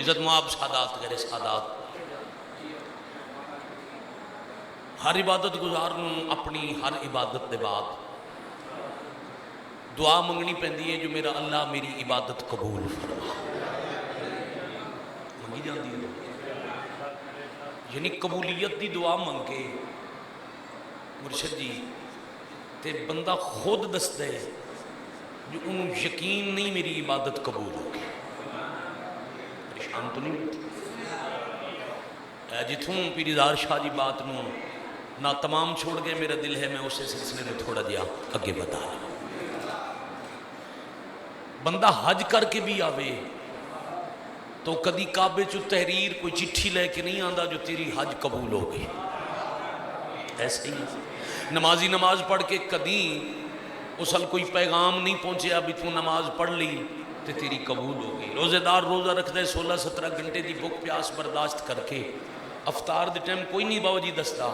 عزت معاب سادات غیر سادات ہر عبادت گزار اپنی ہر عبادت دے بعد دعا منگنی پیندی ہے جو میرا اللہ میری عبادت قبول فرما منگی جاندی ہے یعنی قبولیت دی دعا منگے مرشد جی تے بندہ خود دستا ہے جو انہوں یقین نہیں میری عبادت قبول ہوگی پریشان تو نہیں اے جتوں پیریزار شاہ جی بات نو نہ تمام چھوڑ گئے میرا دل ہے میں اسے سلسلے میں تھوڑا دیا اگے بتا رہا بندہ حج کر کے بھی آوے تو کدی کعبے چو تحریر کوئی چٹھی لے کے نہیں آندا جو تیری حج قبول ہو گئی ایسے ہی نمازی نماز پڑھ کے کدی اسل کوئی پیغام نہیں پہنچے ابھی تو نماز پڑھ لی تو تیری قبول ہو گئی روزے دار روزہ رکھ دے 16-17 گھنٹے دی بھوک پیاس برداشت کر کے افطار دے ٹائم کوئی نہیں باو جی دستا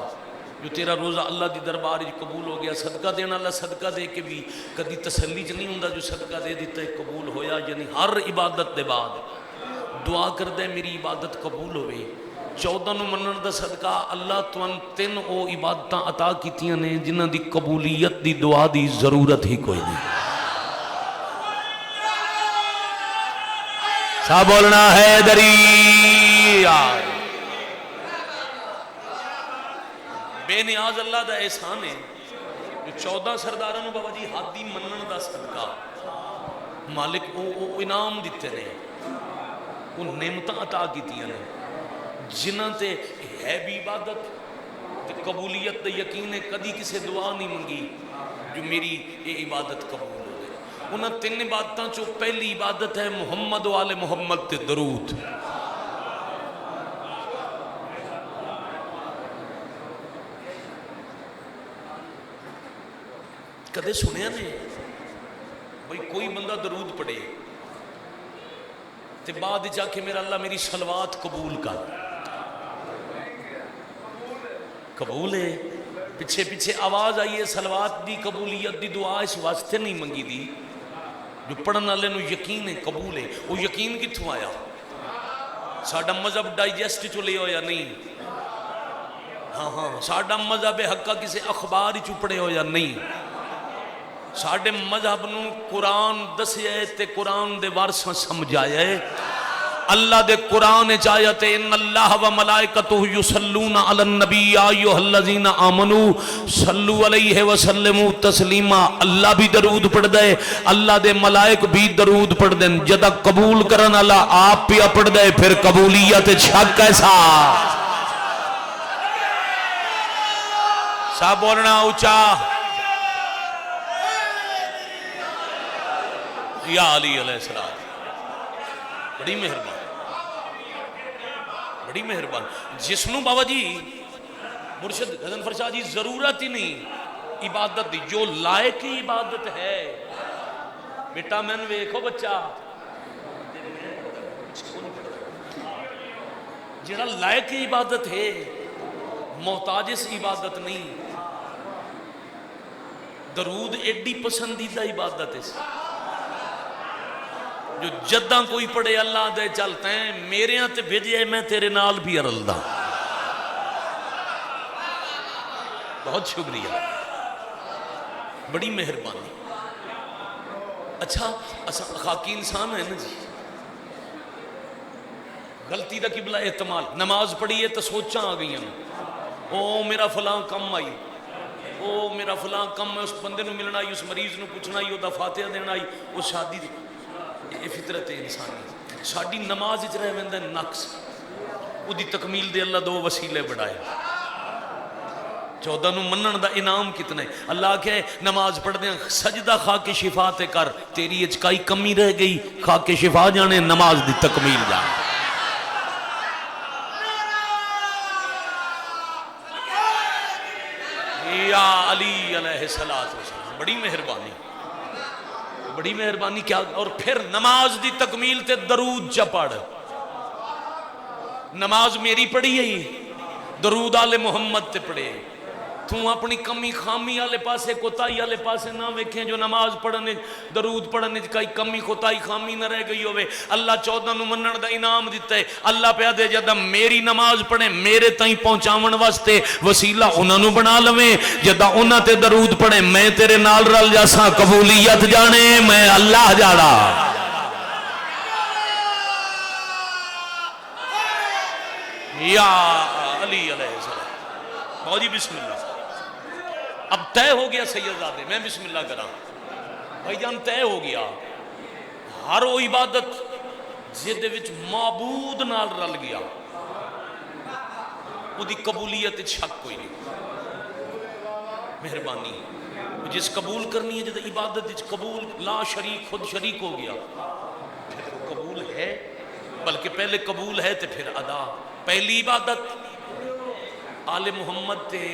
جو تیرا روزہ اللہ دی دربار قبول ہو گیا صدقہ دینا اللہ صدقہ دے کے بھی کدی تسلی چ نہیں ہوندا جو صدقہ دے دیتا ہے قبول ہویا یعنی ہر عبادت دے بعد دعا کر دے میری عبادت قبول ہوئے 14 نو منن دا صدقہ اللہ تون 3 او عبادتاں عطا کیتیاں نے جنہاں دی قبولیت دی دعا دی ضرورت ہی کوئی نہیں سا بولنا ہے دریا بے نیاز اللہ دا احسان ہے جو 14 سرداروں بابا جی ہاتھی منن دا صدقہ مالک او انعام دیتے نے وہ نعمتاں عطا کیتیاں نے جنہاں تے ہے بھی عبادت تے قبولیت تے یقین ہے کدی کسے دعا نہیں منگی جو میری یہ عبادت قبول ہو گئی انہاں 3 عبادتاں چو پہلی عبادت ہے محمد و آل محمد تے درود کدے سنیا نے بھئی کوئی بندہ درود پڑھے تے بعد جا کے میرا اللہ میری صلوات قبول کر قبول ہے پیچھے پیچھے آواز آئی ہے صلوات دی قبولیت دی دعا اس واسطے نہیں منگی دی جو پڑھن والے نو یقین ہے قبول ہے وہ یقین کتھوں آیا ساڈا مذہب ڈائجسٹ چ لے ہو یا نہیں ہاں ساڈا مذہب حقا کسی اخبار ہی چپڑے ہو یا نہیں ساڈے مذہب نو قرآن دسیا ہے تے قرآن دے وارثاں سمجھایا ہے اللہ دے قرآن چاہیت ان اللہ و ملائکتہ یصلون علی النبی یا ایھا الذین آمنوا صلوا علیہ وسلموا تسلیما اللہ بھی درود پڑھ دے اللہ دے ملائک بھی درود پڑھ دیں جدا قبول کرن اللہ آپ پیا پڑھ دے پھر قبولیت شک کیسا سا بولنا اونچا یا علی علیہ السلام بڑی مہربان بڑی مہربان جس نو بابا جی مرشد غضنفر شاہ جی ضرورت ہی نہیں عبادت دی جو لائق عبادت ہے بیٹا میں نے ویکھو بچہ جڑا لائق عبادت ہے محتاج اس عبادت نہیں درود ایڈی پسندیدہ عبادت ہے جو جداں کوئی پڑھے اللہ دے چلتے ہیں میرے ہاں تے بھیجے میں تیرے نال بھی ارلدا بہت شکریہ بڑی مہربانی اچھا خاکی انسان ہے نا جی غلطی دا قبلہ احتمال نماز پڑھی ہے تو سوچاں آ گئی ہیں او میرا فلاں کم آئی او میرا فلاں کم ہے اس بندے نو ملنا آئی اس مریض نو پوچھنا آئی او دا فاتحہ دینا آئی او شادی دی یہ فطرت انسانی ساڑی نماز اچ رہ ویندے نقص او دی تکمیل دے اللہ 2 وسیلے بڑھائے 14 نو منن دا انعام کتنے اللہ کہ نماز پڑھ دیں سجدہ خاک شفا تے کر تیری اچ کائی کمی رہ گئی خاک شفا جانے نماز دی تکمیل جانے یا علی علیہ السلام بڑی مہربانی بڑی مہربانی کیا اور پھر نماز دی تکمیل تے درود چا پڑھ نماز میری پڑھی ہے درود آل محمد تے پڑھے تو اپنی کمی خامی والے پاسے کوتاہی والے پاسے نہ ویکھیں جو نماز پڑھنے درود پڑھنے کئی کمی کوتاہی خامی نہ رہ گئی ہوئے. اللہ 14 نو منن دا انعام دیتا ہے. اللہ پہ دے جدا میری نماز پڑھیں میرے تائیں پہنچاون واسطے وسیلہ انہاں نو بنا لویں. جدا انہاں تے درود پڑھیں میں تیرے نال رل جاساں. قبولیت جانے میں اللہ جانا. یا علی علیہ السلام. بہو جی بسم اللہ. اب طے ہو گیا سیدزادے میں بسم اللہ کراں بھائی جان. طے ہو گیا ہر وہ عبادت جہدے وچ معبود نال رل گیا وہ دی قبولیت شک کوئی نہیں. مہربانی جس قبول کرنی ہے جد عبادت وچ قبول لا شریک خود شریک ہو گیا پھر وہ قبول ہے. بلکہ پہلے قبول ہے تے پھر ادا. پہلی عبادت آل محمد تے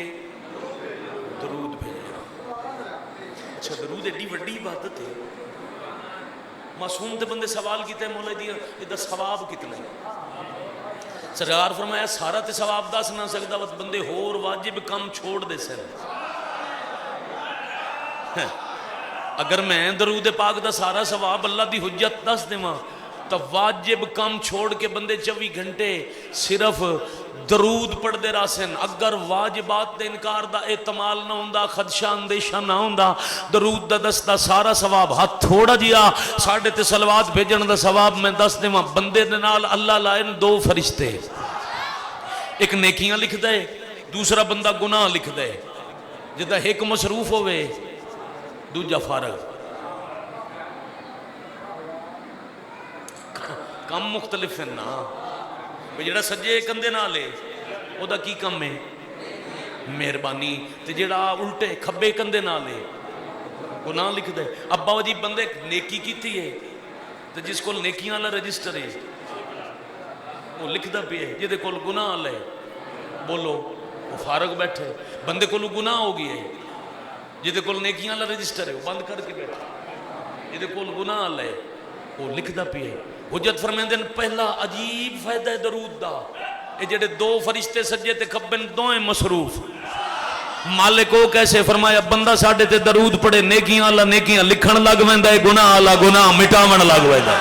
درود بھیجنا. اچھا درود ایڈی وڈی عبادت ہے. معصوم تے بندے سوال کیتے ہیں مولا جی یہ ثواب کتنا ہے؟ سرکار فرمایا سارا تے ثواب دس نہ سکتا بس بندے ہور واجب کم چھوڑ دے سن. اگر میں درود پاک دا سارا ثواب اللہ دی حجت دس دیواں تو واجب کم چھوڑ کے بندے 24 گھنٹے صرف درود پڑھ دے راسن. اگر واجبات دے انکار دا احتمال نہ ہوندا خدشہ اندیشہ نہ ہوندا درود دا دس دا سارا ثواب ہاتھ تھوڑا جیا ساڑھے تے صلوات بھیجن دا ثواب میں دس دے ماں. بندے دے نال اللہ لائن 2 فرشتے ایک نیکیاں لکھ دے دوسرا بندہ گناہ لکھ دے. جدہ ایک مصروف ہوئے دوجہ فارغ. کم مختلف ہیں نا. جڑا سجے کندے نہ لے او دا کی کم ہے مہربانی. تے جڑا الٹے کھبے کندے نہ لے گناہ لکھ دے. ابا جی بندے نیکی کیتی ہے تے جس کو نیکیاں والا رجسٹر ہے وہ لکھدا پیا ہے. جدے کول گناہ لے بولو وہ فارغ بیٹھے. بندے کولو گناہ ہو گیا ہے جدے کول نیکیاں والا رجسٹر ہے وہ بند کر کے بیٹھا. جدے کول گناہ لے وہ لکھدا پیا ہے. حجت فرمیندے نے پہلا عجیب فائدہ ہے درود دا. اے جڑے 2 فرشتے سجے تے کھبن دوئیں مصروف. مالک کو کیسے فرمایا بندہ ساڈے تے درود پڑھے نیکیاں اللہ نیکیاں لکھن لگ ویندا ہے گناہ اللہ گناہ مٹاون لگ ویندا.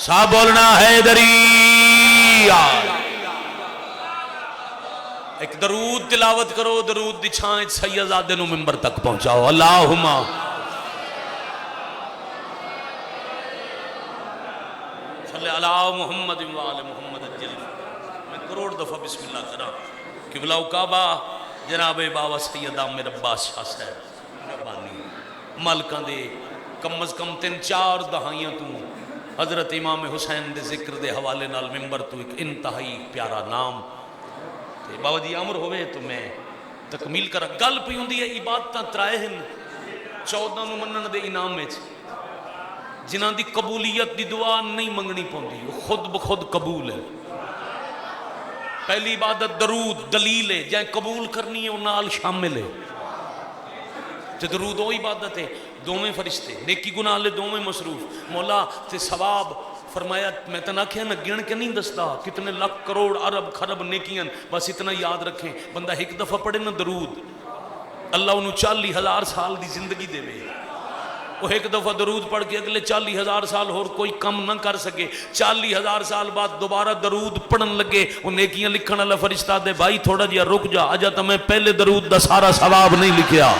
سا بولنا ہے دریا. ایک درود تلاوت کرو درود دی چھائیں سیدزادے نو منبر تک پہنچاؤ. اللہم صلی اللہ محمد و آل محمد الجل. میں کروڑ دفعہ بسم اللہ کرا. قبلہ کعبہ جناب بابا سید عامر عباس شاہ صاحب مہربانی مالکاں دے کم از کم 3-4 دہائیاں تو حضرت امام حسین دے ذکر دے حوالے نال منبر تو ایک انتہائی پیارا نام. بابا جی امر ہوئے تو میں تکمیل کرا. گل پی ہوندی ہے عبادتاں ترائے ہیں 14 نو منن دے انعام وچ جنہاں دی قبولیت دی دعا نہیں منگنی پوندی وہ خود بخود قبول ہے. پہلی عبادت درود دلیل ہے جائیں قبول کرنی ہے وہ نال شامل ہے. تے درود وہ عبادت ہے دوویں فرشتے نیکی گناہ لے دوویں مصروف. مولا تے ثواب فرمایا میں تنہا کیا نہ گن کے نہیں دستا کتنے لاکھ کروڑ ارب خرب نیکیاں بس اتنا یاد رکھیں. بندہ ایک دفعہ پڑھے نا درود اللہ انہوں 40,000 سال دی زندگی دے وے. وہ ایک دفعہ درود پڑھ کے اگلے 40,000 سال اور کوئی کم نہ کر سکے. 40,000 سال بعد دوبارہ درود پڑھن لگے وہ نیکیاں لکھن اللہ فرشتہ دے بھائی تھوڑا جیا رک جا اجا تو میں پہلے درود دا سارا ثواب نہیں لکھیا.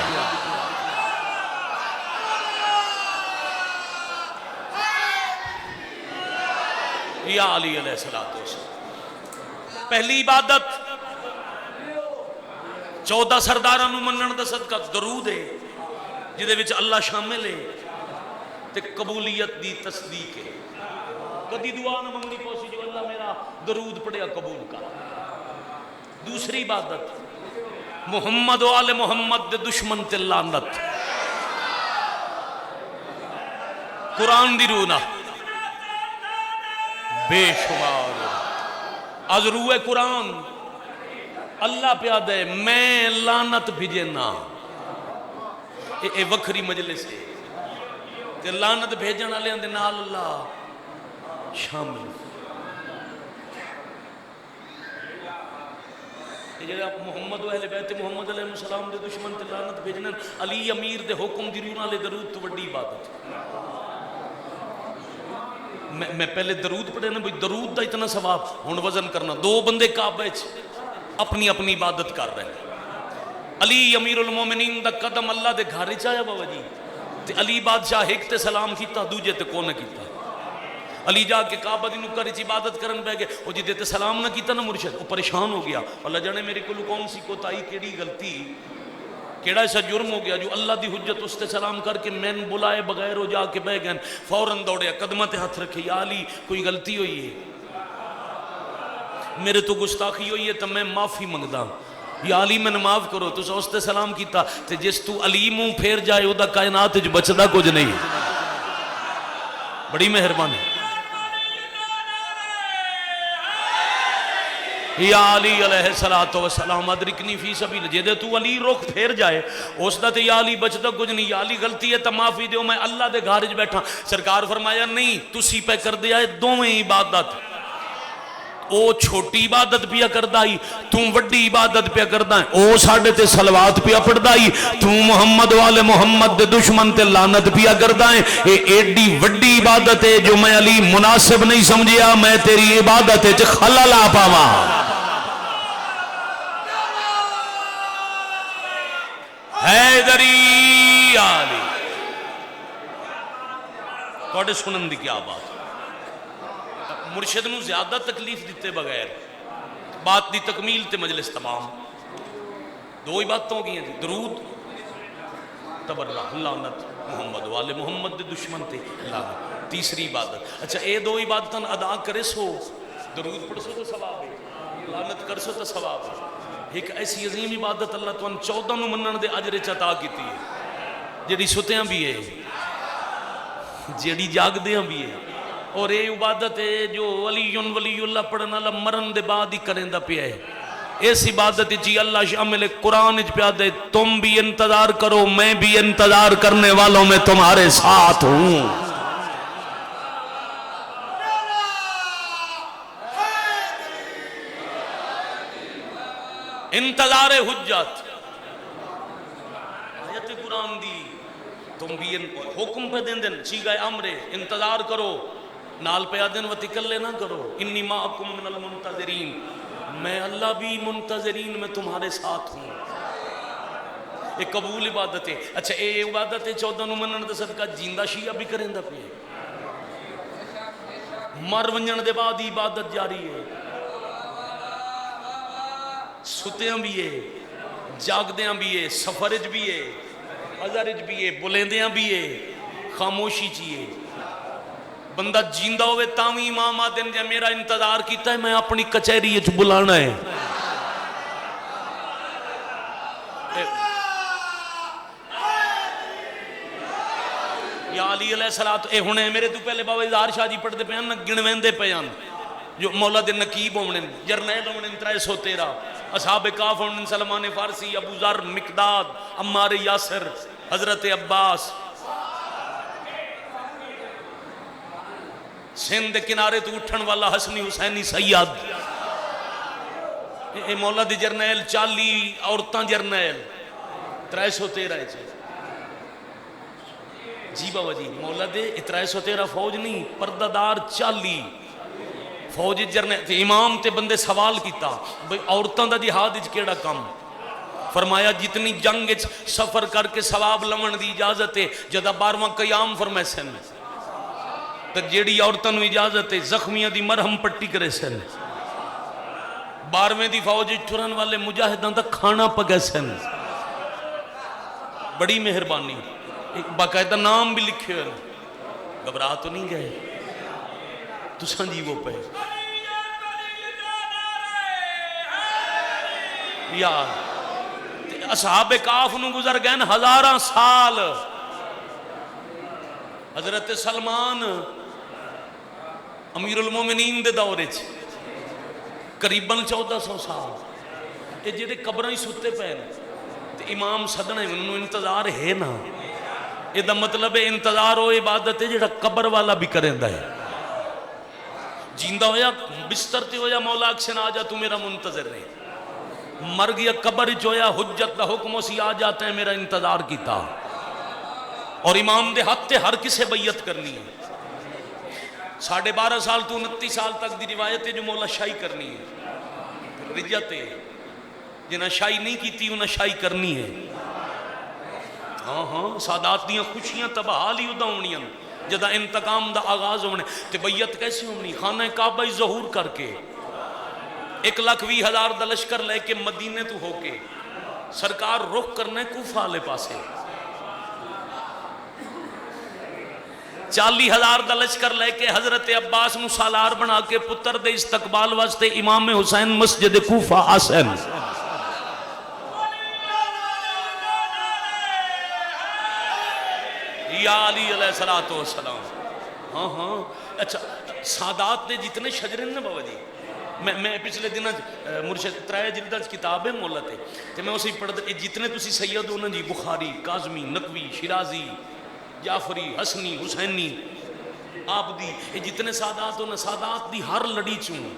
یا علی علیہ السلام. پہلی عبادت 14 سرداراں نو منن دا صدقہ درود ہے جدے وچ اللہ شامل ہے تے قبولیت دی تصدیق ہے. کدی دعا نہ منگنی پوسی جو اللہ میرا درود پڑھیا قبول کر. دوسری عبادت محمد و آل محمد دے دشمن تے لعنت. قرآن دی روح نہ بے شمار از روح قرآن اللہ پیا دے میں لعنت بھیجنا. اے وکھری مجلس ہے تے لعنت بھیجن والے دے نال اللہ شامل. یہ جڑا محمد و اہل بیت محمد علیہ السلام دے دشمن تے لعنت بھیجنا، علی امیر دے حکم دی روح نال درود تو وڈی عبادت۔ میں پہلے درود پڑھے نا، بھئی درود دا اتنا ثواب، ہن وزن کرنا، دو بندے کعبے وچ اپنی اپنی عبادت کر رہے ہیں، علی امیر المومنین دا قدم اللہ دے گھر وچ آیا بابا جی، تے علی بادشاہ ایک تے سلام کیتا، دوجے تے کونے کیتا، علی جا کے کعبہ دی نکر وچ عبادت کرن بیٹھ گئے، او جدے تے سلام نہ کیتا نا مرشد، او پریشان ہو گیا، اللہ جانے میرے کول کون سی کوتاہی، کیڑی غلطی، کیڑا ایسا جرم ہو گیا جو اللہ دی حجت اس تے سلام کر کے میں بلائے بغیر ہو جا کے بیٹھ گئے، فوراً دوڑیا قدمہ تے ہاتھ رکھے، یا علی کوئی غلطی ہوئی ہے، میرے تو گستاخی ہوئی ہے تو میں معافی منگدا، یا علی میں معاف کرو، تو اس تے سلام کیتا، تے جس تو علی منہ پھیر جائے او دا کائنات وچ بچدا کچھ نہیں، بڑی مہربانی، یا علی علیہ السلام ادرکنی فی سبیل، جدے تو علی رخ پھیر جائے اس دا تے یا علی بچدا کچھ نہیں، یا علی غلطی ہے تو معافی دیو، میں اللہ دے گھر وچ بیٹھا، سرکار فرمایا نہیں تسی پہ کر دیا ہے دوویں عبادت، او چھوٹی عبادت پیا کردائی، تو وڈی عبادت پیا کردائی، او ساڑھے تے صلوات پیا پڑھدائی، تو محمد والے محمد دے دشمن تے لعنت پیا کردائیں، اے ایڈی وڈی عبادت ہے جو میں علی مناسب نہیں سمجھیا، میں تیری عبادت ہے خلل آ پاوا، حیدری علی، توڑے سنن دی کیا بات، مرشد نو زیادہ تکلیف دیتے بغیر بات دی تکمیل تے مجلس تمام، دو ہی باتوں کی ہیں، درود تبرہ لعنت محمد والے محمد دے دشمن تے لعنت، تیسری عبادت، اچھا اے دو عبادتاں ادا کرے سو درود پڑھ سو تو ثواب ہے، لعنت کر سو تو ثواب ہے، ایک ایسی عظیم عبادت اللہ تو 14 نو منن دے اجر عطا کیتی ہے، جیڑی ستیاں بھی ہے، جیڑی جاگ دیاں بھی ہے، اور یہ عبادت ہے جو ولی اللہ پڑھنا اللہ مرن دے بعد ہی کریں دا پیا ہے، اس عبادت جی اللہ شامل قرآن اچ پیا دے، تم بھی انتظار کرو میں بھی انتظار کرنے والوں میں تمہارے ساتھ ہوں، انتظار حجت آیت قرآن دی، تم بھی حکم پہ دیں دن چیگہ امرے انتظار کرو، نال پہ آدن و تکلے نہ کرو، انی معکم من المنتظرین، میں اللہ بھی منتظرین میں تمہارے ساتھ ہوں، ایک قبول عبادت ہے، اچھا اے عبادت ہے 14 نو منن دے صدقہ جیندہ شیعہ بھی کریں دا پہ مر ونجن دے بعد عبادت جاری ہے، ستیاں بھی ہے، جاگدیاں بھی ہے، سفرج بھی ہے، عذرج بھی ہے، بلیندیاں بھی ہے، خاموشی چیئے، بندہ جیندہ ہوئے تاوی امام آدن جائے میرا انتظار کیتا ہے میں اپنی کچھری یہ بلانا ہے، یا علی علیہ السلام اے ہونے میرے تو پہلے بابا اظہار شاہ جی پڑھ دے پیان گنوین دے پیان جو مولا دے نقیب ہونے جرنیل ہونے 313 اصحاب کاف ہونے سلمان فارسی ابو ذر مقداد عمار یاسر حضرت عباس سندھ کنارے تو اٹھن والا حسنی حسینی سید اے مولا دے جرنیل 40 عورتاں جرنیل 313 جی بابا جی مولا دے 313 فوج نہیں پردادار 40 فوج جرنیل تے امام تے بندے سوال کیتا بھئی عورتاں دا جہاد اچ کیڑا کم فرمایا جتنی جنگ اچ سفر کر کے ثواب لمن دی اجازت ہے جدا 12واں قیام فرمائے سن تو جیڑی عورتاں نو اجازت ہے زخمیاں دی مرہم پٹی کرے سن 12ویں دی فوج ٹرن والے مجاہداں دا کھانا پگے سن بڑی مہربانی ایک باقاعدہ نام بھی لکھے ہوئے گھبرا تو نہیں گئے تو سنجی وہ پہ یا اصحاب کاف نو گزر گئے 1000 سال حضرت سلمان امیر المومنین دے دورے قریباً 1400 سال یہ جیدے قبریں ستے پہ امام سدنے انہوں انتظار ہے نا یہ دا مطلب ہے انتظار ہو عبادت ہے جیڑا قبر والا بھی کریں دا ہے جیندہ ہویا بستر تے ہویا مولا اکشن آجا تو میرا منتظر رہے مر گیا قبر چویا حجت دا حکم اسی آ جاتے ہیں میرا انتظار کیتا اور امام دے ہاتھ تے ہر کسے بیعت کرنی ہے 12.5 سال تو 29 سال تک دی روایت ہے جو مولا شاہی کرنی ہے رجت ہے جنہیں شاہی نہیں کیتی انہیں شاہی کرنی ہے ہاں ہاں سادات دیاں خوشیاں تباہالی ادا ہونیاں جدہ انتقام دا آغاز ہونے تے بیعت کیسے ہونی خانہ کعبہ ظہور کر کے 1,20,000 دا لشکر لے کے مدینے تو ہو کے سرکار رخ کرنے کوفہ لے پاسے 40,000 دا لشکر لے کے حضرت عباس نو سالار بنا کے پتر دے استقبال واسطے امام حسین مسجد کوفہ آسن یا علی علیہ السلام ہاں ہاں اچھا سادات نے جتنے شجرن نے بابا جی میں پچھلے دن مرشد 3 جلدہ کتاب ہے مولت ہے تو میں اسی پڑھتا جتنے تسی سید ہونا جی بخاری کاظمی نقوی شیرازی جعفری حسنی حسینی آبدی یہ جتنے سادات ہونا سادات دی ہر لڑی چون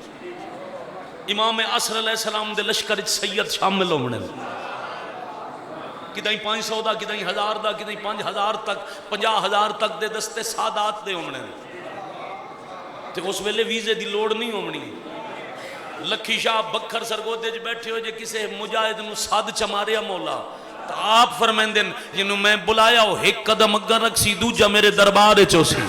امام عصر علیہ السلام دے لشکر سید شامل ہونے کدائیں 500 دا کدائیں 1000 دا کدائیں 5000 تک 50,000 تک دے دستے سادات دے ہونے تے اس ویلے ویزے دی لوڑ نہیں ہونی لکھی شاہ بکھر سرگودے جو بیٹھے ہو جے کسے مجاہد نو ساد چماریا مولا تو آپ فرمیندن جنہوں میں بلایا ہو ایک قدم اگر رکھ سی دو جا میرے دربار چوسی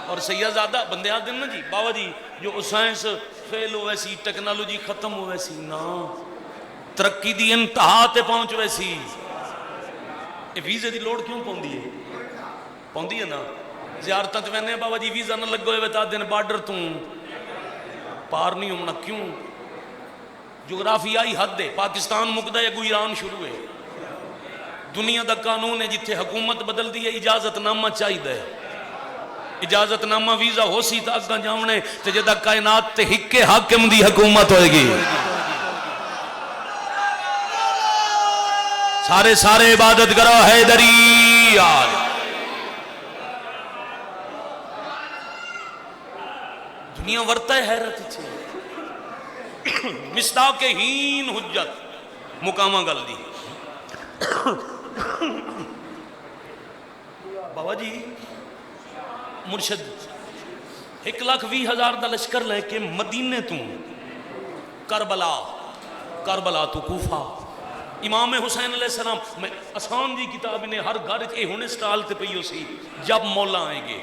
اور سیدزادہ بندے آدھے نا جی بابا جی جو سائنس فیل ہوئے سی ٹیکنالوجی ختم ہوئے سی نا ترقی دی انتہا تے پہنچ ہوئے سی یہ ویزے دی لوڑ کیوں پوندی ہے نا زیارتاں تے وینے بابا جی ویزا نہ لگو ہوئے تا دن بارڈر تو پار نہیں ہونا کیوں جغرافیائی حد ہے پاکستان مقدہ ہے کوئی ایران شروع ہے دنیا دا قانون ہے جتھے حکومت بدل دی ہے اجازت نامہ چاہی دے اجازت نامہ ویزا ہو سی تا اگاں جامنے تے جدہ کائنات تے ہکے حاکم دی حکومت ہوئے گی سارے عبادت کرو حیدری آج دنیا ورتا ہے حیرت چھے مصداق ہین حجت مقامہ گل دی بابا جی مرشد 1,20,000 دا لشکر لے کے مدینے تو کربلا تو کوفہ امام حسین علیہ السلام میں آسان جی کتاب نے ہر گھر اے ہونے سٹال تے پئی ہو سی جب مولا آئیں گے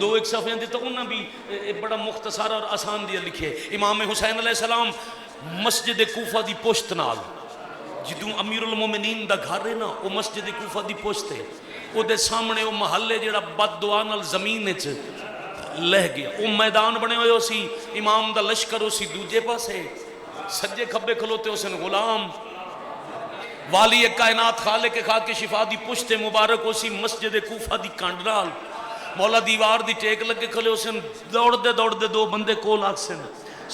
2 صفحے دیتا انہوں بھی بڑا مختصر اور آسان دیا لکھے امام حسین علیہ السلام مسجد کوفہ دی پشت نال جدوں امیر المومنین دا گھر ہے نا وہ مسجد کوفہ دی پشت ہے وہ دے سامنے وہ محلے جڑا بد دعا نال زمین وچ لہ گیا وہ میدان بنے ہوئے ہو سی امام دا لشکر ہو سی دوجے پاسے سجے کھبے کھلوتے ہو سن غلام والی کائنات خالق خاک شفا دی پشت مبارک ہو سی مسجد کوفہ دی کانڈ نال مولا دیوار دی ٹیک لگے کھلے ہو سن دوڑ دے 2 بندے کول آگ سن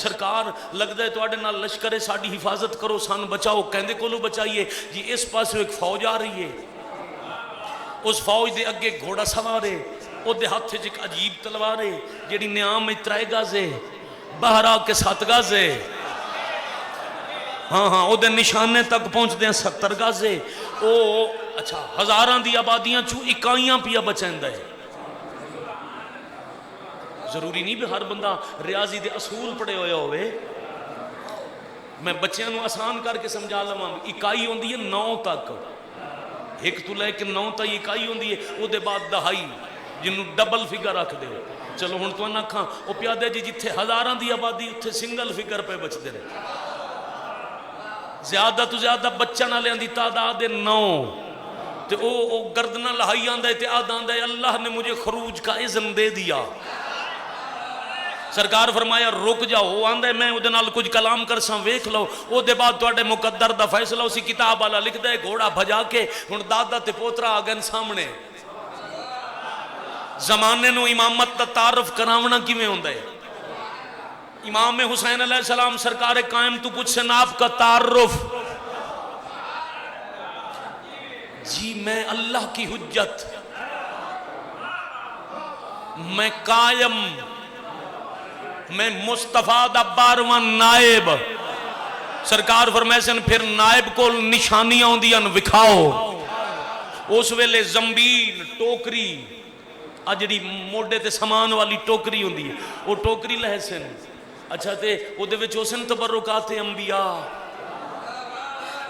سرکار لگ دے تو آڑے نال لشکرے ساڑی حفاظت کرو سان بچاؤ کہندے کولو بچائیے جی اس پاس ایک فوج آ رہی ہے اس فوج دے اگے گھوڑا سوارے او دے ہاتھ سے ایک عجیب تلوارے جیڑی نیام میں 3 گازے بہرا کے 7 گازے ہاں او دے نشانے تک پہنچ دیں 70 گازے او اچھا ہزاراں دی آبادیاں چو اکائیاں پیا بچائیں دے ضروری نہیں بھی ہر بندہ ریاضی دے اصول پڑے ہوئے میں بچیاں نو آسان کر کے سمجھا لما اکائی ہوندی ہے 9 تک 1 تو لے کے 9 تک اکائی ہوندی ہے او دے بعد دہائی جنہوں ڈبل فگر رکھ دے چلو ہن تو نہ کھاں او پیادے جی جتھے ہزاراں دی آبادی اتھے سنگل فگر پہ بچ دے رہے زیادہ تو زیادہ بچہ نہ لے اندی تعداد 9 تے او گردنہ لہائی آندے تے آدھاندے اللہ نے مجھے خروج کا اذن دے دیا سرکار فرمایا رک جاؤ وہ آندے میں او دے نال کچھ کلام کر ساں ویکھ لو او دے بعد تواڈے مقدر دا فیصلہ اسی کتاب والا لکھ دے گھوڑا بھجا کے ہن دادا تے پوترا آ گئے سامنے زمانے نو امامت دا تعارف کراونا کیویں ہوندا ہے امام حسین علیہ السلام سرکار قائم تو پوچھ سے ناپ کا تعارف جی میں اللہ کی حجت میں قائم، میں مصطفیٰ دا 12واں نائب. سرکار فرمائے سن پھر نائب کو نشانیاں ہوندیاں وکھاؤ. اس ویلے زمبیل ٹوکری جڑی موڈے تے سامان والی ٹوکری ہوندی ہے وہ ٹوکری لے سن. اچھا تے او دے وچ حسن تبرکات انبیاء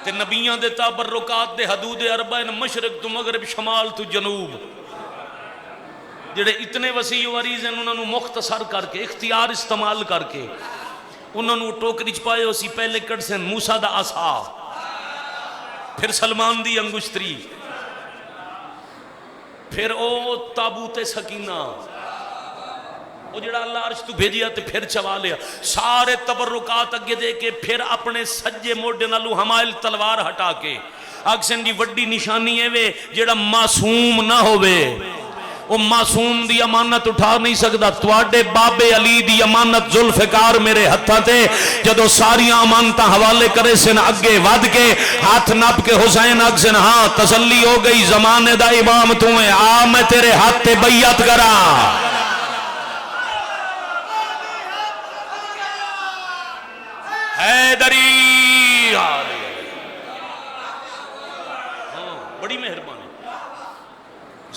تے نبیاں دے تبرکات دے حدود اربع مشرق تو مغرب شمال تو جنوب جڑے اتنے وسیع و عریض ہیں انہاں نو مختصر کر کے اختیار استعمال کر کے انہاں نو ٹوکری چ پائے اسی پہلے کٹ سن موسیٰ دا عصا، پھر سلمان دی انگشتری، پھر او تابوت سکینہ وہ جڑا اللہ عرش تو بھیجیا تے پھر چوا لیا. سارے تبرکات اگے دے کے پھر اپنے سجے موڈے نالو حمائل تلوار ہٹا کے اکسن دی وڈی نشانی ہے وے جڑا معصوم نہ ہوئے. وہ معصوم دی امانت اٹھا نہیں سکتا. تواڈے بابے علی دی امانت ذوالفقار میرے ہتھاں تے جدو ساریاں امانتاں حوالے کرے سن اگے ود کے ہاتھ نپ کے حسین اکسن ہاں تسلی ہو گئی زمانے دا امام تو ہے آ میں تیرے ہاتھ تے بیعت کراں. حیدری بڑی مہربانی.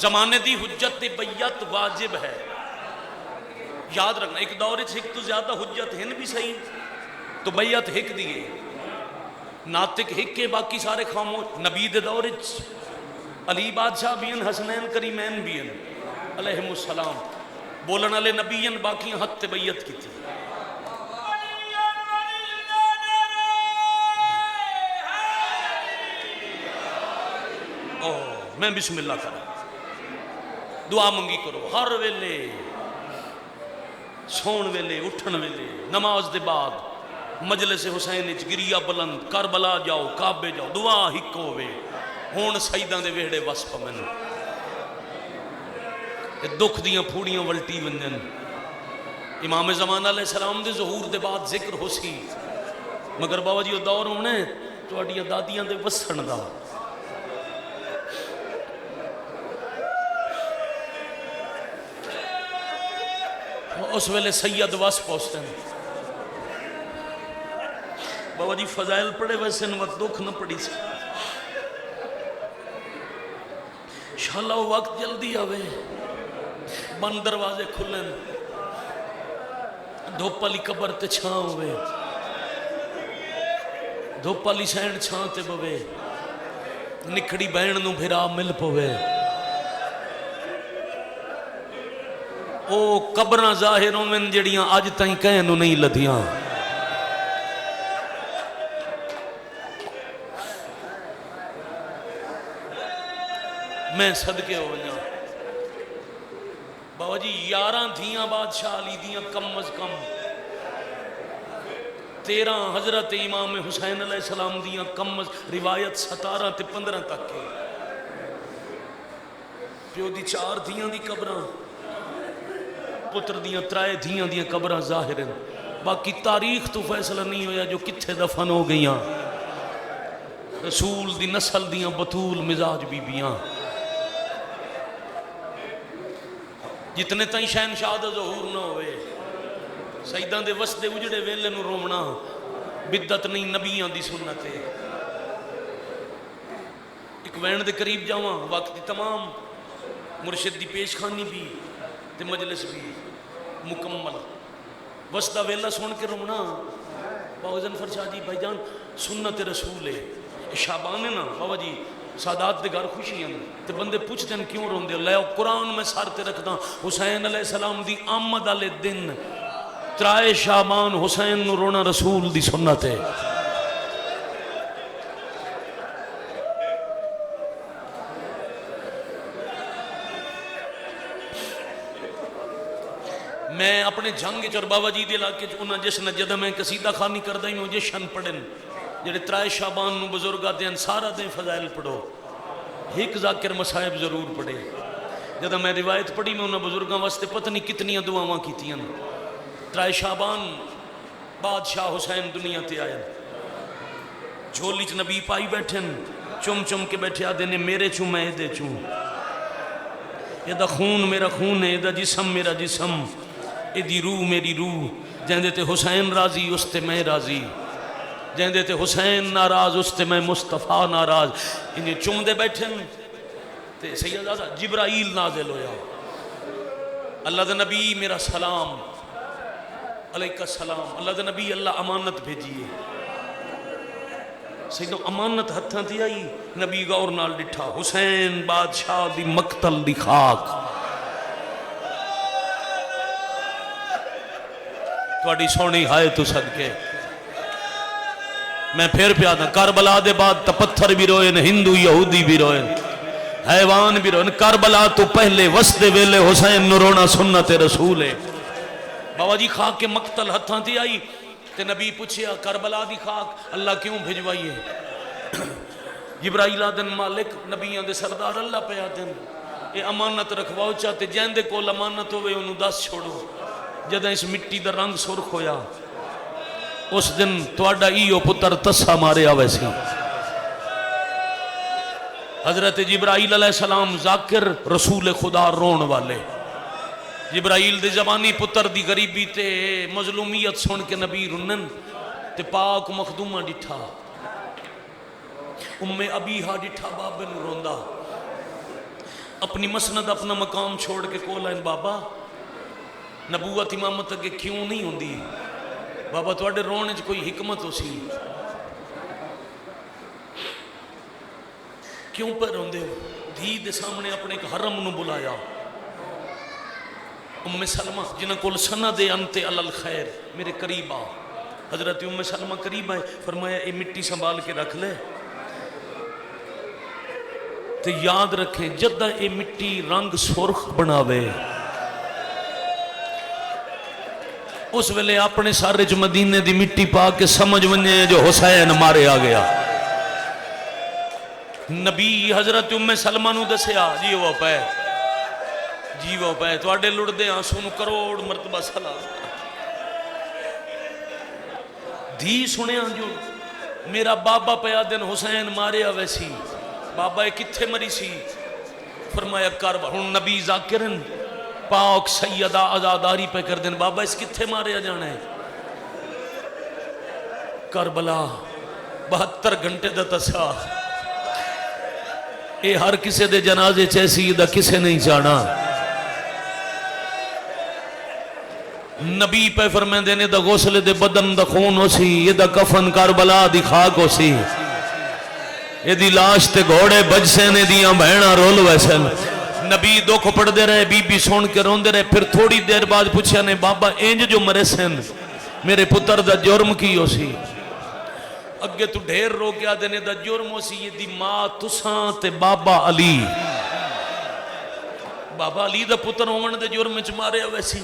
زمانے دی حجت بیعت واجب ہے. یاد رکھنا ایک دور ایک تو زیادہ حجت ہن بھی صحیح تو بیعت ہک دیئے ناطق ہک کے باقی سارے خاموش. نبی دے دور علی بادشاہ بین حسنین کریمین بین علیہم السلام بولن علی نبیین باقی حق تے بیعت کی تھی. میں بسم اللہ کروں دعا منگی کرو ہر ویلے سون ویلے اٹھن ویلے نماز دے بعد مجلس حسین اچ گریا بلند کربلا جاؤ کعبے جاؤ دعا ہک ہوے ہون سیداں دے ویڑے وس پمن دکھ دیاں پھوڑیاں ولٹی ونجن. امام زمان علیہ السلام دے ظہور دے بعد ذکر ہو سی مگر بابا جی وہ دور ہونے تواڈیاں دادیاں دے وسن دا. اس ویلے سید واس پہنچتے ہیں بابا جی فضائل پڑھے ویسے نوت دکھ نہ پڑی سے انشاءاللہ وقت جلدی آوے بند دروازے کھلن دھوپ والی قبر تے چھاں ہوئے دھوپ والی سینڈ چھاں تے بوے نکھڑی بہن نو بھرا مل پوے او قبرہ ظاہروں میں جڑیاں آج تائیں کہیں نو نہیں لدیاں. میں صدقے ہو جاؤں بابا جی 11 دھیاں بادشاہ علی دیاں کم از کم 13 حضرت امام حسین علیہ السلام دیاں کم از روایت 17 تے 15 تک کے پیو دی 4 دھیاں دی قبرہ پتر دیاں 3 دھیاں دیاں قبرہ ظاہر ہیں. باقی تاریخ تو فیصلہ نہیں ہویا جو کتھے دفن ہو گئیاں. رسول دی نسل دیاں بطول مزاج بی بیاں جتنے تائیں شہنشاہ دا ظہور نہ ہوئے سیدان دے وسدے اجڑے ویلے نو رومنا بدت نہیں نبیاں دی سنت ہے. ایک وین دے قریب جاواں وقت دی تمام مرشد دی پیش خانی بھی تے مجلس بھی مکمل وسدہ ویلہ سن کے رومنا بابا زنفر شاہ جی بھائی جان سنت رسول ہے شعبان ہے نا بابا جی سادات دے گھر خوشی ہیں تے بندے پوچھتے ہیں کیوں روندے لے قرآن میں سار تے رکھتا حسین علیہ السلام دی آمد علیہ دن 3 شعبان حسین نو رونا رسول دی سنت ہے. میں اپنے جنگ چور بابا جی دے علاقے انہاں جشن جدہ میں قصیدہ خانی کردہ ہی ہوں جشن پڑھن جڑے 3 شعبان نو بزرگاں دے سارا دے فضائل پڑھو ایک ذاکر مصائب ضرور پڑھے. جدہ میں روایت پڑھی میں انہاں بزرگاں واسطے پتہ نہیں کتنی دعاواں کیتیاں 3 شعبان بادشاہ حسین دنیا تے آئے جھولی چ نبی پائی بیٹھن چم چم کے بیٹھے آدھے نے میرے چوں میں دے چوں یہ خون میرا خون ہے، یہ جسم میرا جسم، یہ روح میری روح، جہندے تے حسین راضی اس تے میں راضی، جہندے تے حسین ناراض اس تے میں مصطفیٰ ناراض۔ انہیں چوم دے بیٹھے تے سیدہ جبرائیل نازل ہویا، اللہ دے نبی میرا سلام علیکہ السلام، اللہ دے نبی اللہ امانت بھیجیے، سیدہ امانت ہتھاں تھی آئی، نبی غور نال ڈٹھا، حسین بادشاہ دی مقتل دی خاک، تواڈی سونی ہائے تو صدقے۔ میں پھر پیادا کربلا دے بعد تا پتھر بھی روئے، ہندو یہودی بھی روئے، حیوان بھی روئے، کربلا تو پہلے وسط ویلے حسین نو رونا سنت رسول ہے۔ بابا جی خاک کے مقتل ہتھاں تھی آئی تے نبی پوچھیا کربلا دی خاک اللہ کیوں بھجوائیے؟ جبرائیل آدن مالک نبیان دے سردار اللہ پہ آدن اے امانت رکھواؤ چاہتے جیندے کول امانت ہوئے انہوں دس چھوڑو، جدہ اس مٹی دا رنگ سرخ ہویا اس دن تواڈا ایو پتر تسا مارے آویسی۔ حضرت جبرائیل علیہ السلام ذاکر رسول خدا رون والے، جبرائیل دے زبانی پتر دی غریبی تے مظلومیت سن کے نبی رنن تے پاک مخدومہ ڈٹھا، ام ابیہا ڈٹھا بابے نو روندا، اپنی مسند اپنا مقام چھوڑ کے کولا ان بابا نبوت امامت اگے کیوں نہیں ہوندی؟ بابا تواڈے رونے چ کوئی حکمت ہو سی، کیوں پر روندے ہو؟ دھی دے سامنے اپنے ایک حرم نو بلایا، ام سلمہ جنہ کول سند انت علی الخیر میرے قریب آ، حضرت ام سلمہ قریب آئے، فرمایا اے مٹی سنبھال کے رکھ لے تے یاد رکھیں جدہ اے مٹی رنگ سرخ بناوے اس ویلے اپنے سارے جو مدینے دی مٹی پا کے سمجھ ونجے جو حسین مارے آ گیا۔ نبی حضرت ام سلمہ نو دسیا جی وہ پہ جی وہ پہ تواڈے لڑدے آنسو نو کروڑ مرتبہ سلام۔ دھی سنیا جو میرا بابا پیا دن حسین مارے ویسی، بابا کتھے مری سی؟ فرمایا کربلا، ہن نبی ذاکرن پاک سیدہ آزاداری پہ کر دین، بابا اس کتھے مارے جانا ہے؟ کربلا 72 گھنٹے دا تسا، اے ہر کسے دے جنازے چیسی دا کسے نہیں جانا۔ نبی پہ فرمائیں دینے دا غسل دے بدن دا خون ہو سی، یہ دا کفن کربلا دی خاک ہو سی، یہ دی لاش تے گھوڑے بج سینے دیاں بہنہ رول ویسن۔ نبی دکھ پڑھ دے رہے، بی بی سون کے رون دے رہے، پھر تھوڑی دیر بعد پوچھا نے بابا اینج جو مرے سن میرے پتر دا جرم کی ہو سی؟ اگے تو ڈھیر رو گیا دینے دا جرم ہو سی، یہ دی ماں تساں تے بابا علی، بابا علی دا پتر ہومن دے جرم چ مارے ویسی۔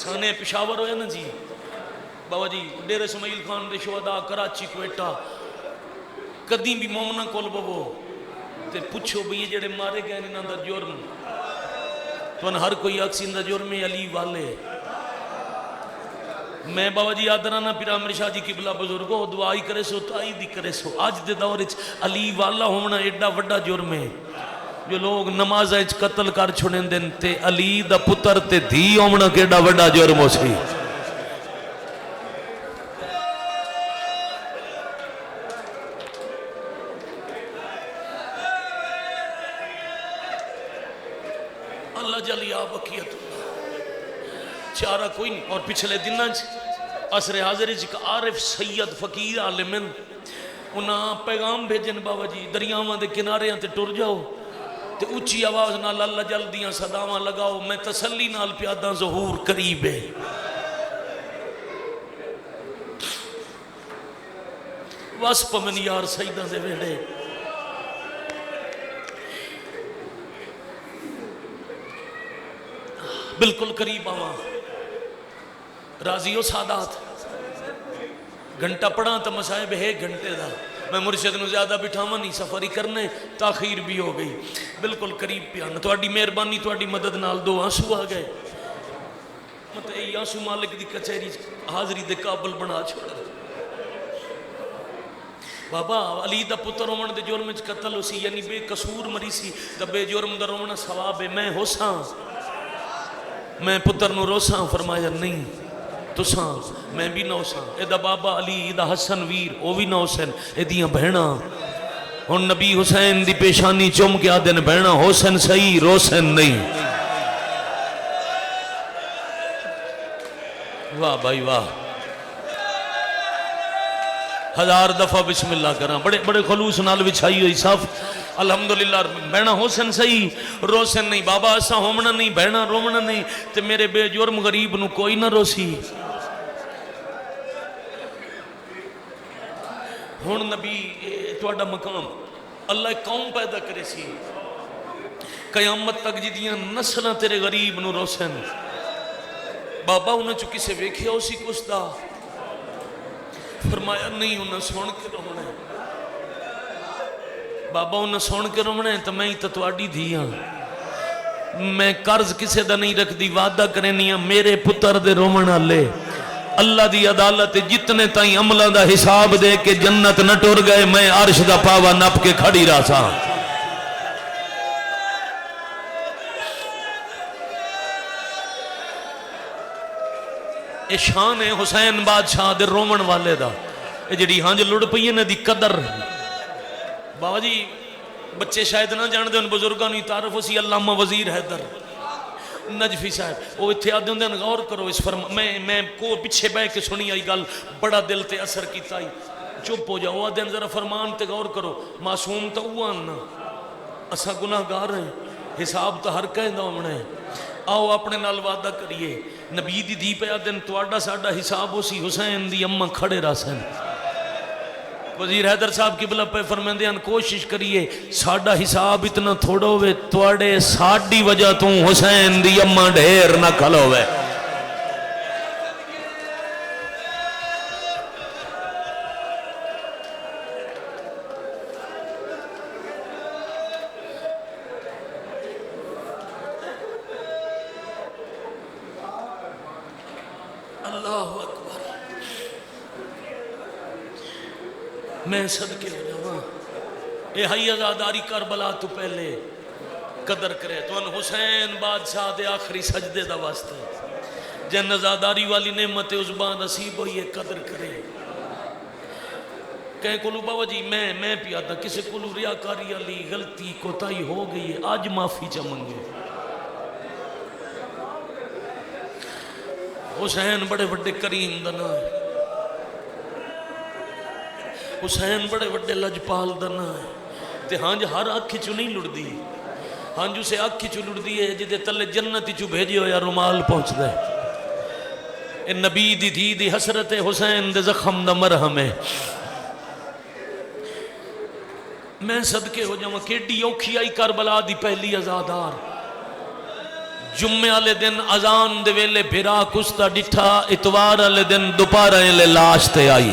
سانے پشاور ہوئے نا جی بابا جی ڈیر اسماعیل خان دے شہداء کراچی کوئٹہ، کدی بھی مومنہ کول بابو تے پوچھو بھی یہ جڑے مارے گئے انہاں دا جرم، تو ان ہر کوئی اکسین دا جرم علی والے۔ میں بابا جی آدرانہ پیرا امیر شاہ جی قبلہ بزرگو دعائی کرے سو تائی دی کرے سو، آج دے دور علی والا ہونا ایڈا وڈا جرم ہے، جو لوگ نماز اچ قتل کر چھوڑیں دن تے علی دا پتر تے دھی ہونا کیڈا وڈا جرم ہو سی۔ اللہ جلی آبکیت چارہ کوئی نہیں۔ اور پچھلے دنہ عصر حاضر جی کا عارف سید فقیر عالمن انہاں پیغام بھیجن بابا جی دریاواں دے کنارے تے ٹر جاؤ تے اچھی آواز نال اللہ جلدیاں صداواں لگاؤ، میں تسلی نال پیادہ ظہور قریب ہے۔ واسپ من یار سیدہ دے ویڑے بالکل قریب آواں، راضی ہو سادات گھنٹہ پڑھا تو مسائب ہے گھنٹے دا، میں مرشد نو زیادہ بٹھاواں نہیں، سفری کرنے تاخیر بھی ہو گئی، بالکل قریب پیانا تواڈی مہربانی تواڈی مدد نال دو آنسو آ گئے، مطلب یہ آنسو مالک دی کچہری حاضری دے قابل بنا چھوڑ۔ بابا علی دا پتر ہومن دے جرم وچ قتل ہو سی، یعنی بے قصور مری سی، تے بے جرم دا رونا ثواب ہے، میں ہوساں میں پتر نو روساں؟ فرمایا نہیں تساں میں بھی نہ ہوساں، اے دا بابا علی، اے دا حسن ویر او بھی نہ ہوسن، اے دیاں بہناں ہن نبی حسین دی پیشانی چوم کے آدن بہنا حسین صحیح روسن نہیں۔ واہ بھائی واہ، ہزار دفعہ بسم اللہ کرنا، بڑے بڑے خلوص نال بچھائی ہوئی صاف الحمدللہ، بہنا حسین صحیح روسن نہیں، بابا ایسا ہومنا نہیں، بہنا رومنا نہیں، تے میرے بے جرم غریب نو کوئی نہ روسی۔ ہن نبی تواڈا مقام اللہ قوم پیدا کرے سی قیامت تک جدیاں نسلاں تیرے غریب نو روسن، بابا انہاں چو کسے ویکھیا اسی کچھ دا؟ فرمایا نہیں، انہاں سن کے رونا ہے بابا، انہاں سن کے رونا ہے، تو میں ہی تواڈی دھیاں، میں قرض کسے دا نہیں رکھ دی، وعدہ کرنی میرے پتر دے رومن والے اللہ دی عدالت جتنے تائیں عملہ دا حساب دے کے جنت نہ ٹر گئے، میں عرش دا پاوا نپ کے کھڑی رہا سا۔ اے شان ہے حسین بادشاہ دے رومن والے دا، اے جڑی ہانج لڑ پئی ہے نا دی قدر۔ بابا جی بچے شاید نہ جان دے ان بزرگاں نوں تعارف اسی علامہ وزیر حیدر نجفی صاحب، وہ اتھے آدھے ہوندے غور کرو اس میں کو پیچھے بہ کے سنی آئی گل بڑا دل تے اثر کیتا ہی، چپ ہو جاؤ، آدھے ذرا فرمان تے غور کرو، معصوم تو وہ آنا اسا گناہگار ہیں، حساب تو ہر کہیں دا ہونا ہے، آؤ اپنے نال وعدہ کریے، نبی دی دی پہ آدھے تواڈا ساڈا حساب ہو سی، حسین دی اماں کھڑے راسن۔ وزیر حیدر صاحب کی بلا پہ فرمیندے ہیں کوشش کریے ساڑھا حساب اتنا تھوڑا ہوئے توڑے ساڑھی وجہ تو حسین دی اماں ڈھیر نہ کھل ہوئے۔ اللہ اکبر، میں صدقے ہو جاواں، اے ہائی ازاداری کربلا تو پہلے قدر کرے تو ان حسین بادشاہ دے آخری سجدے دا واسطے جن ازاداری والی نعمت عزبان نصیب ہوئی ہے قدر کرے۔ کہیں کلو بابا جی میں پیادا کسی کلو ریاکاری علی غلطی کوتاہی ہو گئی ہے، آج معافی چمنگے۔ حسین بڑے بڑے کریم دنا ہے، حسین بڑے بڑے لجپال دنا ہے، تے ہانج ہر آنکھی چو نہیں لڑ دی، ہانج اسے آنکھی چو لڑ دی ہے جدے تلے جنتی چو بھیجی ہو یا رومال پہنچ دے۔ اے نبی دی دھی دی حسرت حسین دے زخم دا مرہم ہے۔ میں صدقے ہو جاؤں کیڈی اوکھی آئی کربلا دی پہلی ازادار، جمعے والے دن اذان دے ویلے بھرا کستا ڈٹھا، اتوار والے دن دوپہر ویلے لاش تے آئی۔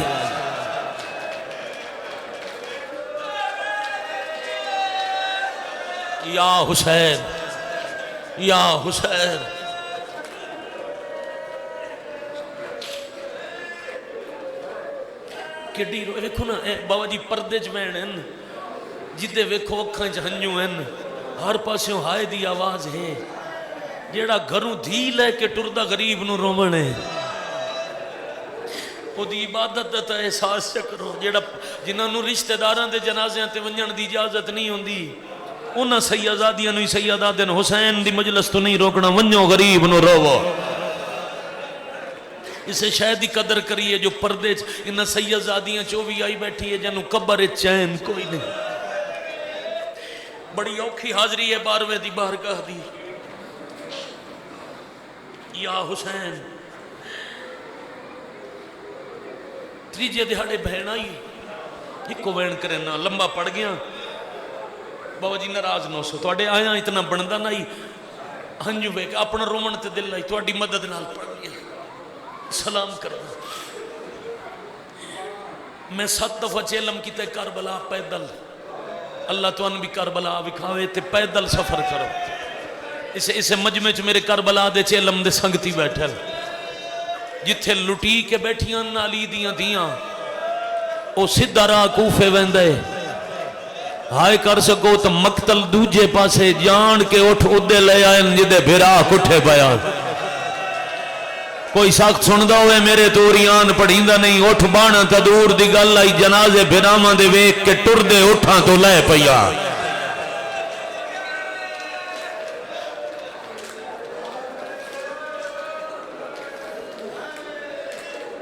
یا حسین یا حسین، کیڈی رو ویکھو نا بابا جی پردے چ بہن ہیں جدے ویکھو اکھاں چ ہنجو ہیں، ہر پاسوں ہائے دی آواز ہے، جیڑا گھروں دھی لے کے ٹردا غریب نو رومن ہے، او دی عبادت دا احساس چکرو، جیڑا جنہاں نو رشتہ داراں دے جنازیاں تے ونجن دی اجازت نہیں ہوندی، انہاں سیدادیاں نو سیدہ دن حسین دی مجلس تو نہیں روکنا، ونجو غریب نو روو۔ اسے شاید ہی قدر کریے جو پردے انہاں سیدادیاں چوبی آئی بیٹھی ہے جنہوں قبر چین کوئی نہیں، بڑی اوکھی حاضری ہے باروے دی بارگاہ دی۔ یا حسین تریجے دہاڑے بہن آئی، ایک کو وین کرے نا لمبا پڑ گیا، بابا جی ناراض نہ سو تواڈے آیا اتنا بندا نہ ہی، ہنجو ویکھ اپنا رومن تے دل آئی تواڈی مدد نال پڑ گیا، سلام کرنا۔ میں 7 دفعہ چیلم کیتے کربلا پیدل، اللہ تو ان بھی کربلا وکھاوے تے پیدل سفر کرو، اسے مجمع چ میرے کربلا دے چیلم دے سنگتی بیٹھل، جتھے لٹی کے بیٹھیاں علی دیاں دیاں، وہ سیدھا راہ کوفے ویندے ہائے کر سکو تو مقتل دوجے پاسے جان کے اٹھ ادے لے آئے جدے بھرا کٹھے پیا کوئی سخت سندا ہوئے میرے توریان پڑھیندا نہیں اٹھ بانا تا دور دی گل آئی جنازے بھراواں دے ویکھ کے ٹر دے اٹھاں تو لے پیا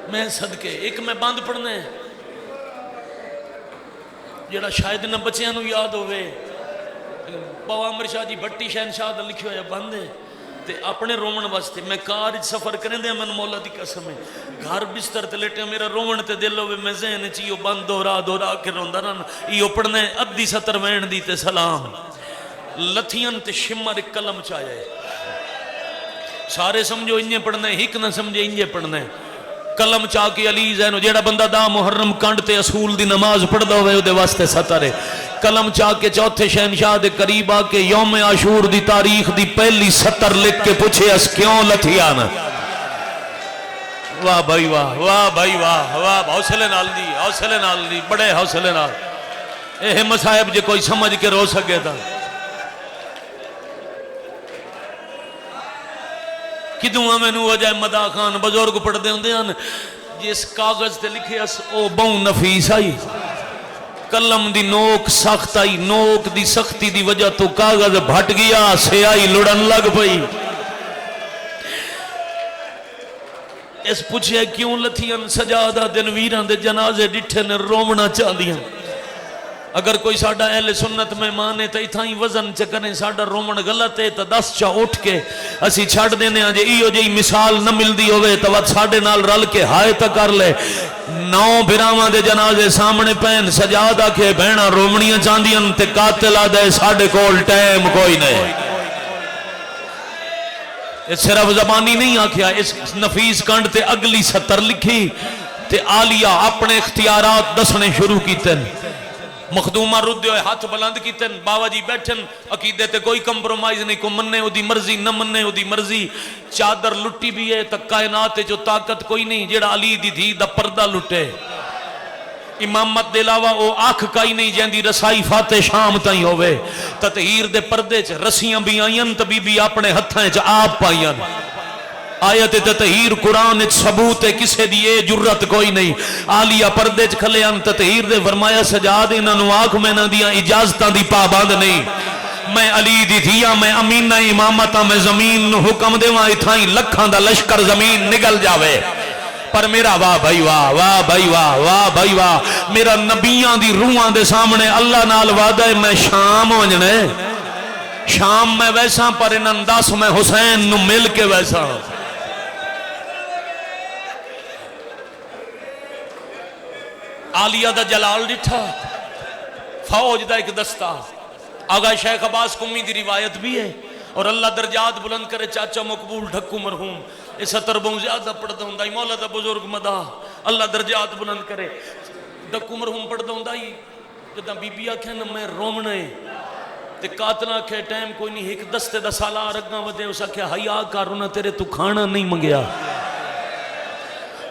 میں صدقے ایک میں بند پڑھنا ہے جڑا شاید نہ بچیاں نو یاد ہوئے بابا عمر شاہ جی بھٹی شہنشاہ دا لکھے ہویا بند ہے تے اپنے رومن واسطے میں کار سفر کرنے دے من مولا دی قسم ہے گھر بستر تے لیٹے میرا رومن تے دل ہوئے میں ذہن چیو بند دورا کے روندہ رہنا یہ پڑھنے ادھی ستر وین دی تے سلام لتھیاں تے شمر کلم چاہے سارے سمجھو انجے پڑھنے ہک نہ سمجھے انجے پڑھنے کلم چاہ کے علی زینو جیڑا بندہ دا محرم کانڈ تے اصول دی نماز پڑھ دا ہوئے دے واسطے ستارے کلم چاہ کے چوتھے شہنشاہ دے قریب آ کے یوم عاشور دی تاریخ دی پہلی ستر لکھ کے پوچھے اس کیوں لتھیانا واہ بھائی واہ واہ بھائی واہ واہ حوصلے نال دی بڑے حوصلے نال اے مصائب جے کوئی سمجھ کے رو سکے تھا کدوں میں نو وجہ مدا خان بزرگ پڑھ دے ہوندے ہیں جس کاغذ تے لکھے اس او بہوں نفیس آئی کلم دی نوک سخت آئی نوک دی سختی دی وجہ تو کاغذ بھٹ گیا سیائی لڑن لگ پئی اس پوچھے کیوں لتھیاں سجادہ دن ویران دے جنازے ڈٹھے نے رومنا چاہ دیاں اگر کوئی ساڑھا اہل سنت میں مانے تو اتھائی وزن چکریں ساڑھا رومن غلط ہے تو دس چاہ اٹھ کے اسی چھڑ دینے آجے ایو جی مثال نہ مل دی ہوئے تو وقت ساڑھے نال رل کے ہائے تا کر لے 9 بھراواں دے جنازے سامنے پہن سجادہ کے بہنہ رومنیاں چاندیاں تے قاتل آدھے ساڑھے کول ٹیم کوئی نہیں اس صرف زبانی نہیں آکھیا اس نفیس کانڈ تے اگلی ستر لکھی تے آلیہ اپنے اختیارات دسنے شروع کیتے مخدومہ ردے ہوئے ہاتھ بلند کیتن باوا جی بیٹھن عقیدے تے کوئی کمپرومائز نہیں کو مننے ہو دی مرضی نہ مننے ہو دی مرضی چادر لٹی بھی ہے تک کائنات جو طاقت کوئی نہیں جیڑا علی دی دھی دا پردہ لٹے امامت دلاوہ او آنکھ کائی نہیں جیندی رسائی فاتح شام تائیں ہوئے تطہیر دے پردے چ رسیاں بھی آئین تبھی بھی اپنے ہتھائیں چ آپ پائین آیت تطہیر قرآن ثبوت ہے کسے دیئے جرت کوئی نہیں آلیہ پردے چ کھلے ان تطہیر دے فرمایا سجاد انہاں نو آنکھ میں نہ دیا اجازتاں دی پابند نہیں میں علی دی دھیا میں امینہ امامتہ میں زمین نو حکم دے وہاں اتھائیں لکھاں دا لشکر زمین نگل جاوے پر میرا واہ بھائی واہ واہ بھائی واہ واہ بھائی واہ میرا نبیاں دی روحاں دے سامنے اللہ نال وعدہ ہے میں شام ونجنے شام میں ویسا پر انہاں 10 میں حسین نو مل کے ویسا آلیہ دا جلال ڈٹھا فوج دا ایک دستہ آگا شیخ عباس قمی دی روایت بھی ہے اور اللہ درجات بلند کرے چاچا مقبول ڈھکو مرحوم اس ستر بہوں زیادہ پڑھتا ہوں دائی مولا دا بزرگ مدہ اللہ درجات بلند کرے ڈھکو مرحوم پڑھتا ہوں دائی جدہ بی بی آکھیں نا میں رومنے تے قاتل آکھے ٹائم کوئی نہیں ایک دستے دا سالہ رگنا ودے اس آکھے حیاء کارونا تیرے تو کھانا نہیں منگیا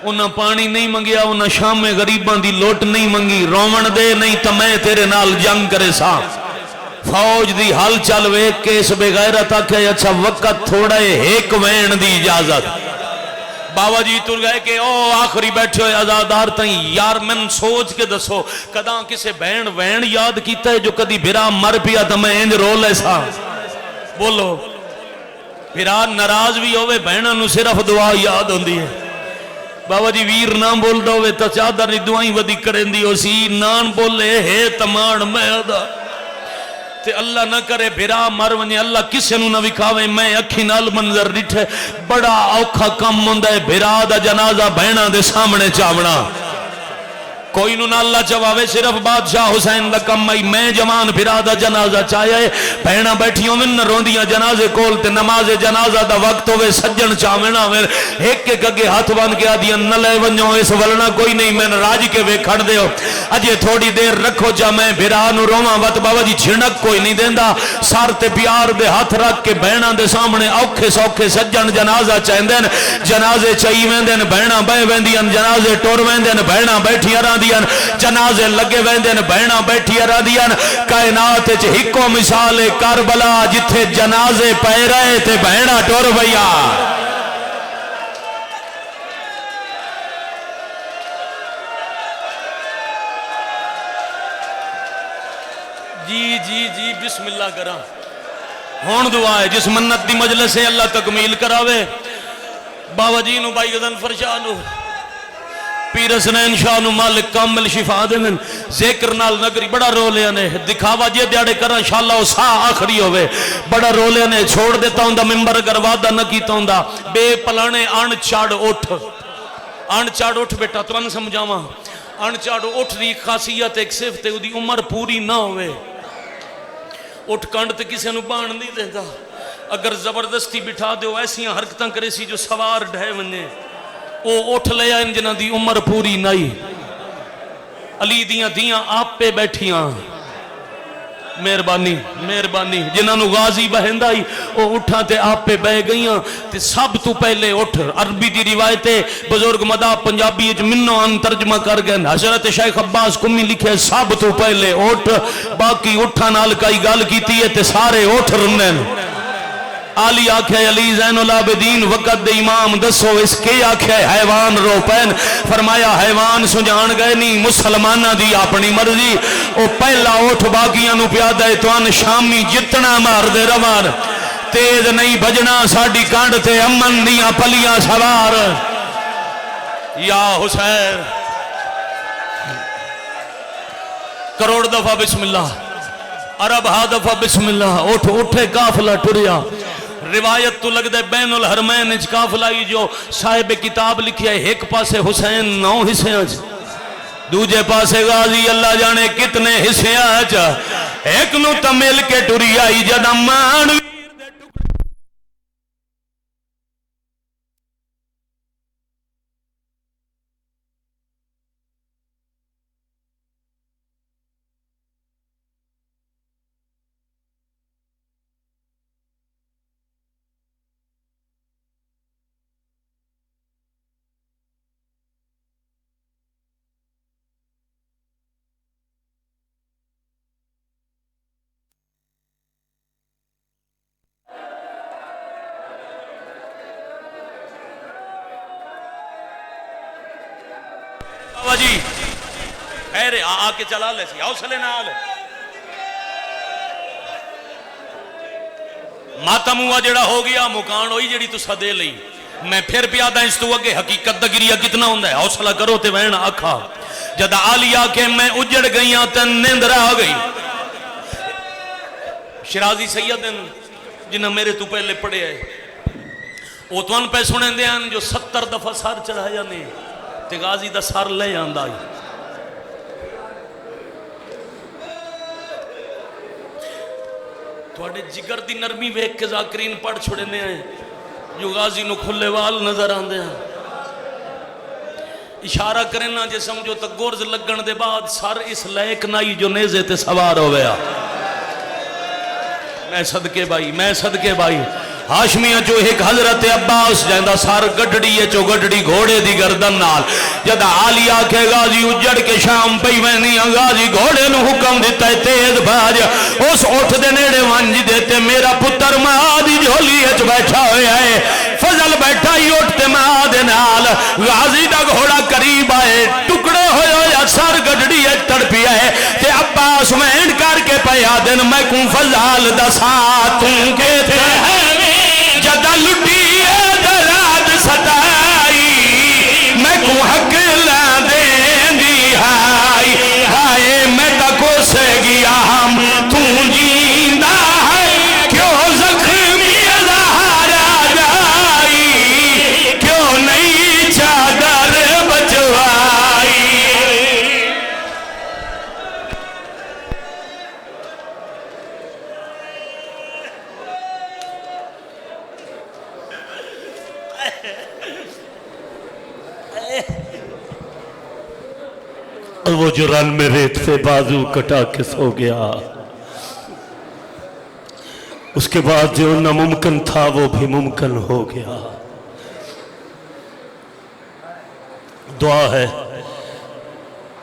انہاں پانی نہیں منگیا انہاں شام میں غریبان دی لوٹ نہیں منگی رومن دے نہیں تو میں تیرے نال جنگ کرے سا فوج دی حل چل ویک کے اس بے غیرت آکھے اچھا وقت تھوڑا ہے ایک وین دی اجازت باوا جی تر گئے کہ او آخری بیٹھے ہوئے ازادار تائیں یار من سوچ کے دسو کداں کسے بین وین یاد کیتا ہے جو کدی بھرا مر پیا تو میں انج رول ایسا بولو بھرا ناراض بھی ہوئے بہنہ نو صرف دعا یاد ہوندی ہے بابا جی ویر نام بول دو وے تا چادر نی دعائیں ودی کریں دی ہو سی نان بولے ہے تمان میں ادا تے اللہ نہ کرے بھرا مر ونجے اللہ کسے نو نہ وکھاوے میں اکھی نال منظر ڈٹھے بڑا اوکھا کم ہوندا ہے بھرا دا جنازہ بہناں دے سامنے چاونا کوئی نو نہ اللہ چواوے صرف بادشاہ حسین دا کم آئی میں جوان بھرا دا جنازہ چاہے بہناں بیٹھیوں من روندیاں جنازے کولتے نماز جنازہ دا وقت ہوئے سجن چاوینا ایک ایک اگے ہاتھ بان کے آدیاں نہ لے ونجوں اس ولنا کوئی نہیں میں راج کے وے کھڑ دے ہو اجے تھوڑی دیر رکھو جا میں بھرا نو روماں وقت بابا جی چھڑک کوئی نہیں دیندہ سارتے پیار دے ہاتھ رکھ کے بہناں دے سامنے اوکھے سوکھے سجن جنازہ چاہندین جنازے چاہی ویندین بہناں بے ویندین جنازے ٹور ویندین بہناں بیٹھی رہاں دیاں جنازے لگے ویندے بہنا بیٹھی رہدیاں کائنات وچ ہکو مثال کربلا جتھے جنازے پے رہے تے بہنا ٹر پئیا جی جی جی بسم اللہ کرا ہون دعا ہے جس منت دی مجلس سے اللہ تکمیل کراوے بابا جی نو بائی غضنفر شاہ نو پیر حسنین شاہ نو مالک کامل شفا دین ذکر نال نگری بڑا رو لیا نے دکھاوا جے دیاڑے کرا انشاءاللہ او سا آخری ہوئے بڑا رو لیا نے چھوڑ دیتا ہوں دا ممبر اگر وعدہ نہ کیتا ہوں دا بے پلانے آن چاڑ اٹھ بیٹا تو ان سمجھاواں ان چاڑ اٹھ دی خاصیت ایک صفت ہے دی عمر پوری نہ ہوئے اٹھ کانڈ تے کسی نو بان نہیں دیتا اگر زبردستی بٹھا دے ایسی حرکتاں کرے سی جو سوار ڈھے ونجے او اٹھ لیا ان جنہ دی عمر پوری نہیں علی دیاں آپ پہ بیٹھیاں مہربانی جنہ نو غازی بہندائی او اٹھا تے آپ پہ بہ گئیاں تے سب تو پہلے اٹھ عربی دی روایتیں بزرگ مدہ پنجابی اچ منو ان ترجمہ کر گئے حضرت شیخ عباس کمی لکھے سب تو پہلے اٹھ باقی اٹھا نال کئی گال کیتی ہے تے سارے اٹھ رنن آلی آکھے علی زین العابدین وقت دے امام دسو اس کے آکھے حیوان رو پین فرمایا حیوان سجان گئے نہیں مسلمانہ دی اپنی مرضی او پہلا اٹھ باقیاں نو پیادہ اتوان شامی جتنا مار دے روان تیز نہیں بجنا ساڑی کانڈ تے امن دیاں پلیاں سوار یا حسین کروڑ دفعہ بسم اللہ عرب ہا دفعہ بسم اللہ اٹھے کافلہ ٹریا روایت تو لگ دے بین الحرمین اچ کافلائی جو صاحب کتاب لکھی ہے ایک پاسے حسین 9 حصے آج دوجے پاسے غازی اللہ جانے کتنے حصے آج ایک نو تمیل کے ٹری آئی جدہ مان جی خیرے آکے چلا لے سی حوصلے نہ آلے ماتم ہوا جڑا ہو گیا مکان ہوئی جڑی تو سدے لئی میں پھر پیادہ اس تو اگے حقیقت دا گریہ کتنا ہوندہ ہے حوصلہ کرو تے وین آکھا جدہ آلی آکے میں اجڑ گئیاں تے نیندر آ گئی شرازی سیدن جنہ میرے تو پہلے پڑے آئے وہ تو ان پہ سنیں دے ہیں جو 70 دفعہ سار چڑھایا نہیں تے غازی دا سار لے آندہ آئی تو اڈے جگر دی نرمی ویک کے ذاکرین پڑھ چھوڑے نے آئے جو غازی نو کھلے وال نظر آندے ہیں اشارہ کرنا جے سمجھو تا گورز لگن دے بعد سار اس لائق نائی جو نیزے تے سوار ہو گیا میں صدقے بھائی ہاشمیہ جو ایک حضرت عباس جائندہ سار گڑڑی ہے جو گڑڑی گھوڑے دی گردن نال جدہ آلیہ کے غازی اجڑ کے شام پئی وینی غازی گھوڑے نو حکم دیتا ہے تیز بھاج اس اٹھ دے نیڑے وانج دیتے میرا پتر ماں دی جھولی اچ بیٹھا ہوئے ہے فضل بیٹھا ہی اٹھتے ماں دے نال غازی دا گھوڑا قریب آئے ٹکڑے ہوئے یا سار گڑڑی اچ تڑپی ہے تے عباس وین کر کے پیا دن میں کون فضل دا ساتھوں کے تھے جدہ لٹی دراد ستائی میں کو حق لا دیں دی ہائے میں تکو سے گیا ہم توں جیندہ ہے کیوں زخمی زہارا جائی کیوں نہیں چادر بچوائی وہ جو رن میں ریت سے بازو کٹا کے سو گیا اس کے بعد جو ناممکن تھا وہ بھی ممکن ہو گیا دعا ہے